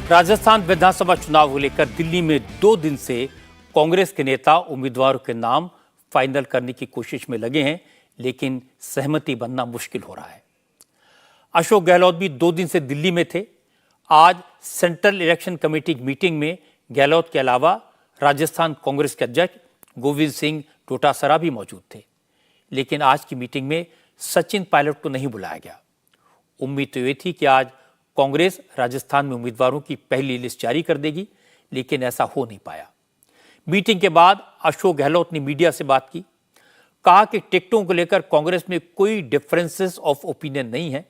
राजस्थान विधानसभा चुनाव को लेकर दिल्ली में 2 दिन से कांग्रेस के नेता उम्मीदवारों के नाम फाइनल करने की कोशिश में लगे हैं, लेकिन सहमति बनना मुश्किल हो रहा है। अशोक गहलोत भी 2 दिन से दिल्ली में थे। आज सेंट्रल इलेक्शन कमेटी की मीटिंग में गहलोत के अलावा राजस्थान कांग्रेस के अध्यक्ष गोविंद सिंह डोटासरा भी मौजूद थे, लेकिन आज की मीटिंग में सचिन पायलट को नहीं बुलाया गया। उम्मीद तो ये थी कि आज कांग्रेस राजस्थान में उम्मीदवारों की पहली लिस्ट जारी कर देगी, लेकिन ऐसा हो नहीं पाया। मीटिंग के बाद अशोक गहलोत ने मीडिया से बात की, कहा कि टिकटों को लेकर कांग्रेस में कोई डिफरेंसेस ऑफ ओपिनियन नहीं है,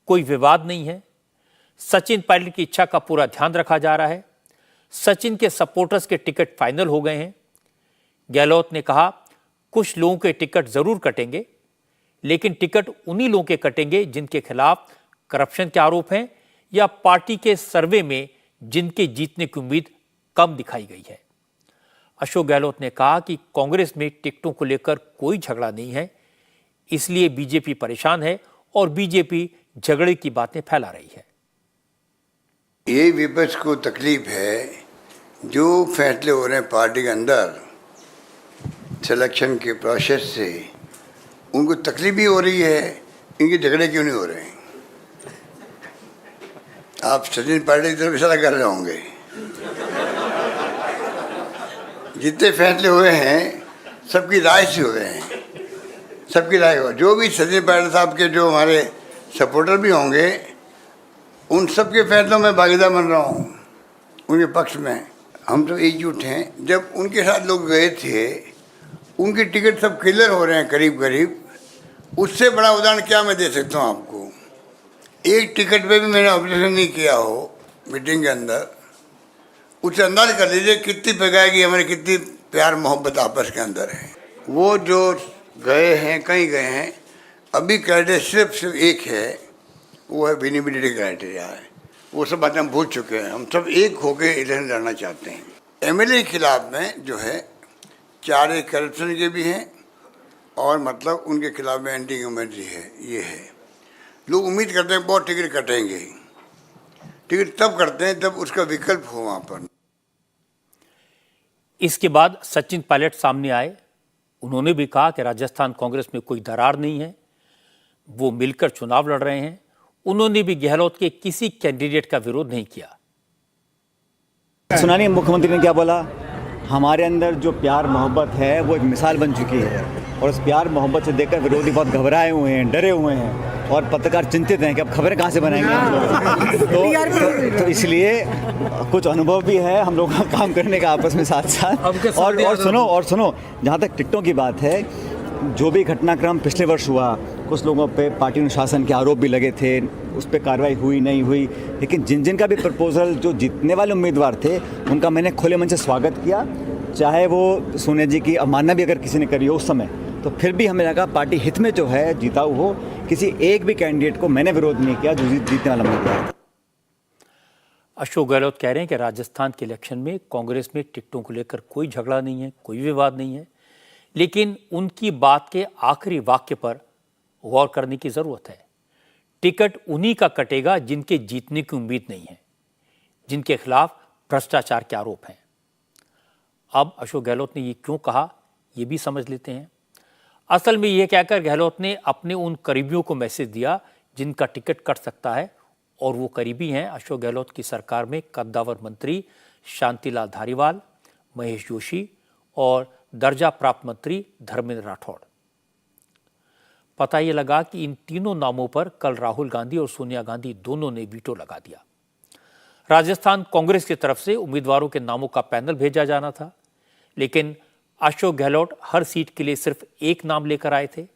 कोई विवाद नहीं है। सचिन पायलट की इच्छा का पूरा ध्यान रखा जा रहा है। सचिन के सपोर्टर्स के टिकट फाइनल हो गए हैं। गहलोत ने कहा, कुछ लोगों के टिकट जरूर कटेंगे, लेकिन टिकट उन्हीं लोगों के कटेंगे जिनके खिलाफ करप्शन के आरोप हैं या पार्टी के सर्वे में जिनके जीतने की उम्मीद कम दिखाई गई है। अशोक गहलोत ने कहा कि कांग्रेस में टिकटों को लेकर कोई झगड़ा नहीं है, इसलिए बीजेपी परेशान है और बीजेपी झगड़े की बातें फैला रही है। ये विपक्ष को तकलीफ है, जो फैसले हो रहे हैं पार्टी के अंदर सिलेक्शन के प्रोसेस से, उनको तकलीफ भी हो रही है। इनके झगड़े क्यों नहीं हो रहे हैं? आप सचिन पायलट की तरफ इशारा कर रहे होंगे। जितने फैसले हुए हैं सबकी राय से हुए हैं, सबकी राय हो। जो भी सचिन पायलट साहब के जो हमारे सपोर्टर भी होंगे, उन सब के फैसलों में भागीदार बन रहा हूँ, उनके पक्ष में। हम तो एकजुट हैं। जब उनके साथ लोग गए थे, उनके टिकट सब क्लियर हो रहे हैं करीब करीब। उससे बड़ा उदाहरण क्या मैं दे सकता हूँ आपको? एक टिकट पे भी मैंने ऑब्जेक्शन नहीं किया हो मीटिंग के अंदर। उससे अंदाज कर लीजिए कितनी पकाएगी हमारी, कितनी प्यार मोहब्बत आपस के अंदर है। वो जो गए हैं, कहीं गए हैं, अभी क्राइटेरिया सिर्फ एक है, वो है विनिबिलिटी क्राइटेरिया है। वो सब बातें हम भूल चुके हैं। हम सब एक होकर इलेक्शन लड़ना चाहते हैं। एमएलए के खिलाफ में जो है 4 करप्शन के भी हैं और मतलब उनके खिलाफ में एंटी गवर्नमेंट है। ये है, लोग उम्मीद करते हैं बहुत टिकट कटेंगे। टिकट तब करते हैं जब उसका विकल्प हो वहाँ पर। इसके बाद सचिन पायलट सामने आए। उन्होंने भी कहा कि राजस्थान कांग्रेस में कोई दरार नहीं है, वो मिलकर चुनाव लड़ रहे हैं। उन्होंने भी गहलोत के किसी कैंडिडेट का विरोध नहीं किया। सुना नहीं मुख्यमंत्री ने क्या बोला? हमारे अंदर जो प्यार मोहब्बत है वो एक मिसाल बन चुकी है, और उस प्यार मोहब्बत से देखकर विरोधी बहुत घबराए हुए हैं, डरे हुए हैं, और पत्रकार चिंतित हैं कि अब खबरें कहाँ से बनाएंगे हम लोग। तो इसलिए कुछ अनुभव भी है हम लोगों का काम करने का आपस में साथ साथ। और सुनो जहाँ तक टिकटों की बात है, जो भी घटनाक्रम पिछले वर्ष हुआ, कुछ लोगों पे पार्टी अनुशासन के आरोप भी लगे थे, उस पर कार्रवाई हुई नहीं हुई, लेकिन जिन जिन का भी प्रपोजल जो जीतने वाले उम्मीदवार थे उनका मैंने खुले मन से स्वागत किया। चाहे वो सोनिया जी की अवमानना भी अगर किसी ने करी हो उस समय, तो फिर भी हमें लगा पार्टी हित में जो है जीताऊ हो। किसी एक भी कैंडिडेट को मैंने विरोध नहीं किया जो जीतने वाला उम्मीदवार। अशोक गहलोत कह रहे हैं कि राजस्थान के इलेक्शन में कांग्रेस में टिकटों को लेकर कोई झगड़ा नहीं है, कोई विवाद नहीं है, लेकिन उनकी बात के आखिरी वाक्य पर गौर करने की जरूरत है। टिकट उन्हीं का कटेगा जिनके जीतने की उम्मीद नहीं है, जिनके खिलाफ भ्रष्टाचार के आरोप हैं। अब अशोक गहलोत ने ये क्यों कहा, ये भी समझ लेते हैं। असल में यह कहकर गहलोत ने अपने उन करीबियों को मैसेज दिया जिनका टिकट कट सकता है, और वो करीबी हैं अशोक गहलोत की सरकार में कद्दावर मंत्री शांतिलाल धारीवाल, महेश जोशी और दर्जा प्राप्त मंत्री धर्मेंद्र राठौड़। पता ये लगा कि इन तीनों नामों पर कल राहुल गांधी और सोनिया गांधी दोनों ने वीटो लगा दिया। राजस्थान कांग्रेस की तरफ से उम्मीदवारों के नामों का पैनल भेजा जाना था, लेकिन अशोक गहलोत हर सीट के लिए सिर्फ एक नाम लेकर आए थे।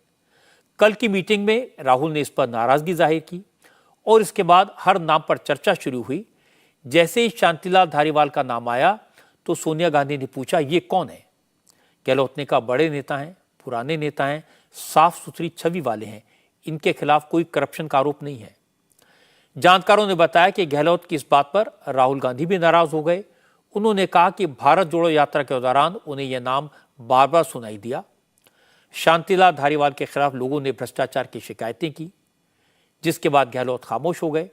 कल की मीटिंग में राहुल ने इस पर नाराजगी जाहिर की और इसके बाद हर नाम पर चर्चा शुरू हुई। जैसे ही शांतिलाल धारीवाल का नाम आया तो सोनिया गांधी ने पूछा, ये कौन है? गहलोत ने कहा, बड़े नेता हैं, पुराने नेता हैं, साफ सुथरी छवि वाले हैं, इनके खिलाफ कोई करप्शन का आरोप नहीं है। जानकारों ने बताया कि गहलोत की इस बात पर राहुल गांधी भी नाराज हो गए। उन्होंने कहा कि भारत जोड़ो यात्रा के दौरान उन्हें यह नाम बार बार सुनाई दिया। शांतिलाल धारीवाल के खिलाफ लोगों ने भ्रष्टाचार की शिकायतें की, जिसके बाद गहलोत खामोश हो गए।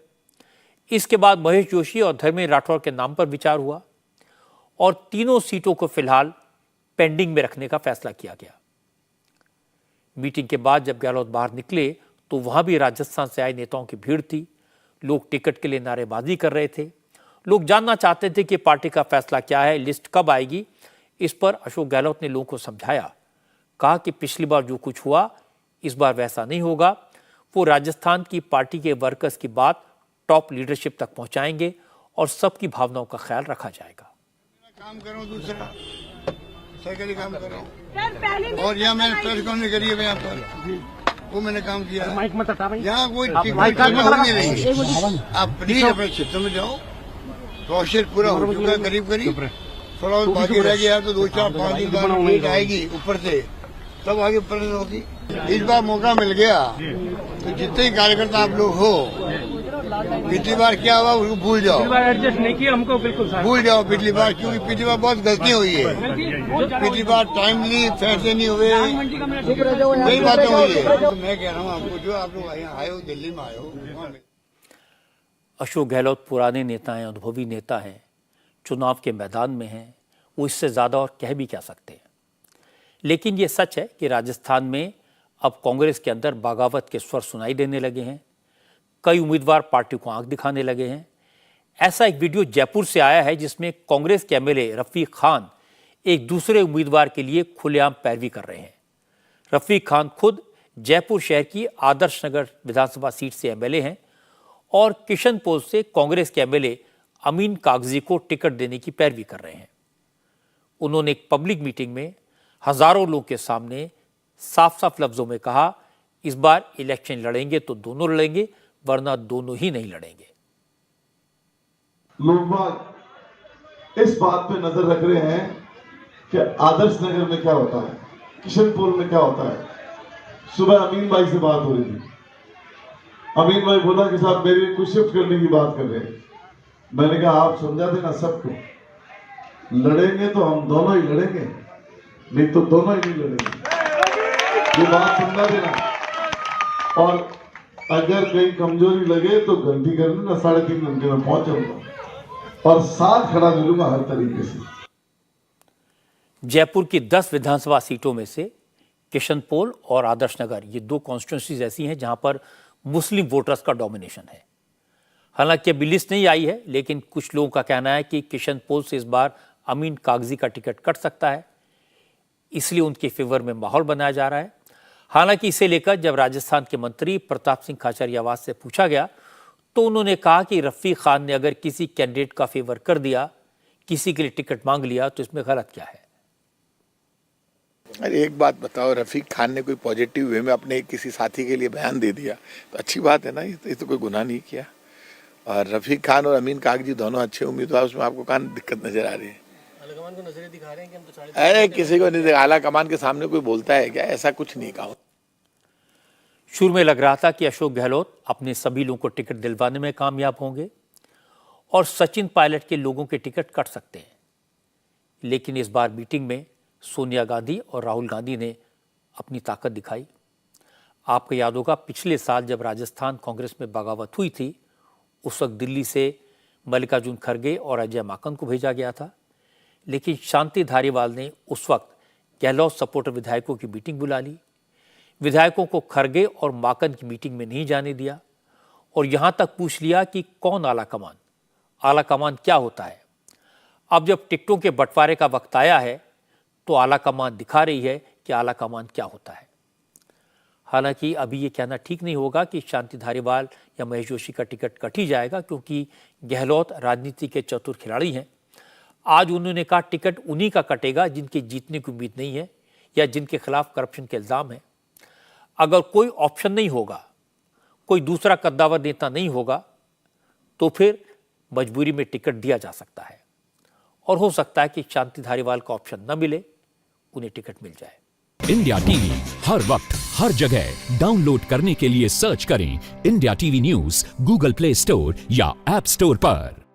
इसके बाद महेश जोशी और धर्मेंद्र राठौर के नाम पर विचार हुआ और तीनों सीटों को फिलहाल पेंडिंग में रखने का फैसला किया गया। मीटिंग के बाद जब गहलोत बाहर निकले तो वहां भी राजस्थान से आए नेताओं की भीड़ थी। लोग टिकट के लिए नारेबाजी कर रहे थे। लोग जानना चाहते थे कि पार्टी का फैसला क्या है, लिस्ट कब आएगी। इस पर अशोक गहलोत ने लोगों को समझाया, कहा कि पिछली बार जो कुछ हुआ इस बार वैसा नहीं होगा। वो राजस्थान की पार्टी के वर्कर्स की बात टॉप लीडरशिप तक पहुंचाएंगे और सबकी भावनाओं का ख्याल रखा जाएगा। काम करो दूसरा सरकारी काम करो और यहाँ मैंने प्रेस कॉन्फ्रेंस करी है यहाँ पर, वो मैंने काम किया। यहाँ कोई नहीं, आप प्लीज अपने क्षेत्र में जाओ। प्रोसेस पूरा हो चुका है करीब करीब, थोड़ा और बाकी रह गया तो 2-4-5 दिन बाद मीट आएगी ऊपर से, तब आगे प्रेस होगी। इस बार मौका मिल गया तो जितने ही कार्यकर्ता आप लोग हो, पिछली बार क्या हुआ उसको भूल जाओ। एडजस्ट नहीं किया हमको, बिल्कुल भूल जाओ पिछली बार, क्योंकि पिछली बार बहुत गलती हुई है। पिछली बार टाइमली फैसले नहीं हुए, कई बातें हुई है। तो मैं कह रहा हूँ आपको, जो आप लोग यहाँ आए हो, दिल्ली में आए हो। अशोक गहलोत पुराने नेता हैं, अनुभवी नेता हैं, चुनाव के मैदान में हैं, वो इससे ज़्यादा और कह भी क्या सकते हैं। लेकिन ये सच है कि राजस्थान में अब कांग्रेस के अंदर बगावत के स्वर सुनाई देने लगे हैं। कई उम्मीदवार पार्टी को आंख दिखाने लगे हैं। ऐसा एक वीडियो जयपुर से आया है जिसमें कांग्रेस के एमएलए रफीक खान एक दूसरे उम्मीदवार के लिए खुलेआम पैरवी कर रहे हैं। रफीक खान खुद जयपुर शहर की आदर्श नगर विधानसभा सीट से एमएलए हैं और किशनपोल से कांग्रेस के एमएलए अमीन कागजी को टिकट देने की पैरवी कर रहे हैं। उन्होंने एक पब्लिक मीटिंग में हजारों लोगों के सामने साफ साफ लफ्जों में कहा, इस बार इलेक्शन लड़ेंगे तो दोनों लड़ेंगे, वरना दोनों ही नहीं लड़ेंगे। लोग बाग इस बात पे नजर रख रहे हैं कि आदर्श नगर में क्या होता है, किशनपोल में क्या होता है। सुबह अमीन भाई से बात हो रही थी, अमीन भाई बोला कि साहब मेरी कुछ शिफ्ट करने की बात कर रहे हैं। मैंने कहा आप समझा देना सबको, लड़ेंगे तो हम दोनों ही लड़ेंगे, नहीं तो दोनों ही नहीं लड़ेंगे, ये बात समझा देना। और अगर कहीं कमजोरी लगे तो गलती कर लेना, 3.5 घंटे में पहुंच जाऊंगा और साथ खड़ा मिलूंगा हर तरीके से। जयपुर की 10 विधानसभा सीटों में से किशनपोल और आदर्श नगर, ये 2 कॉन्स्टिट्यूंसीज ऐसी हैं जहां पर मुस्लिम वोटर्स का डोमिनेशन है। हालांकि अभी लिस्ट नहीं आई है, लेकिन कुछ लोगों का कहना है कि किशनपोल से इस बार अमीन कागजी का टिकट कट सकता है, इसलिए उनके फेवर में माहौल बनाया जा रहा है। हालांकि इसे लेकर जब राजस्थान के मंत्री प्रताप सिंह खाचरियावास से पूछा गया तो उन्होंने कहा कि रफीक खान ने अगर किसी कैंडिडेट का फेवर कर दिया, किसी के लिए टिकट मांग लिया, तो इसमें गलत क्या है। अरे एक बात बताओ, रफीक खान ने कोई पॉजिटिव वे में अपने किसी साथी के लिए बयान दे दिया तो अच्छी बात है ना, ये तो कोई गुनाह नहीं किया। और रफीक खान और अमीन कागजी दोनों अच्छे उम्मीदवार, उसमें आपको कहाँ दिक्कत नजर आ रही है। आलाकमान को नजरें दिखा रहे हैं कि हम तो अरे किसी को नहीं, आला कमान के सामने कोई बोलता है क्या, ऐसा कुछ नहीं कहा। शुरू में लग रहा था कि अशोक गहलोत अपने सभी लोगों को टिकट दिलवाने में कामयाब होंगे और सचिन पायलट के लोगों के टिकट कट सकते हैं, लेकिन इस बार मीटिंग में सोनिया गांधी और राहुल गांधी ने अपनी ताकत दिखाई। आपको याद होगा पिछले साल जब राजस्थान कांग्रेस में बगावत हुई थी, उस वक्त दिल्ली से मल्लिकार्जुन खड़गे और अजय माकन को भेजा गया था, लेकिन शांति धारीवाल ने उस वक्त गहलोत सपोर्टर विधायकों की मीटिंग बुला ली। विधायकों को खड़गे और माकन की मीटिंग में नहीं जाने दिया और यहां तक पूछ लिया कि कौन आला कमान क्या होता है। अब जब टिकटों के बंटवारे का वक्त आया है तो आला कमान दिखा रही है कि आला कमान क्या होता है। हालांकि अभी ये कहना ठीक नहीं होगा कि शांति धारीवाल या महेश जोशी का टिकट कट ही जाएगा, क्योंकि गहलोत राजनीति के चतुर खिलाड़ी हैं। आज उन्होंने कहा टिकट उन्हीं का कटेगा जिनके जीतने की उम्मीद नहीं है या जिनके खिलाफ करप्शन के इल्जाम है। अगर कोई ऑप्शन नहीं होगा, कोई दूसरा कद्दावर नेता नहीं होगा, तो फिर मजबूरी में टिकट दिया जा सकता है और हो सकता है कि शांति धारीवाल का ऑप्शन न मिले, उन्हें टिकट मिल जाए। इंडिया टीवी हर वक्त हर जगह डाउनलोड करने के लिए सर्च करें India TV news Google play store या ऐप स्टोर पर।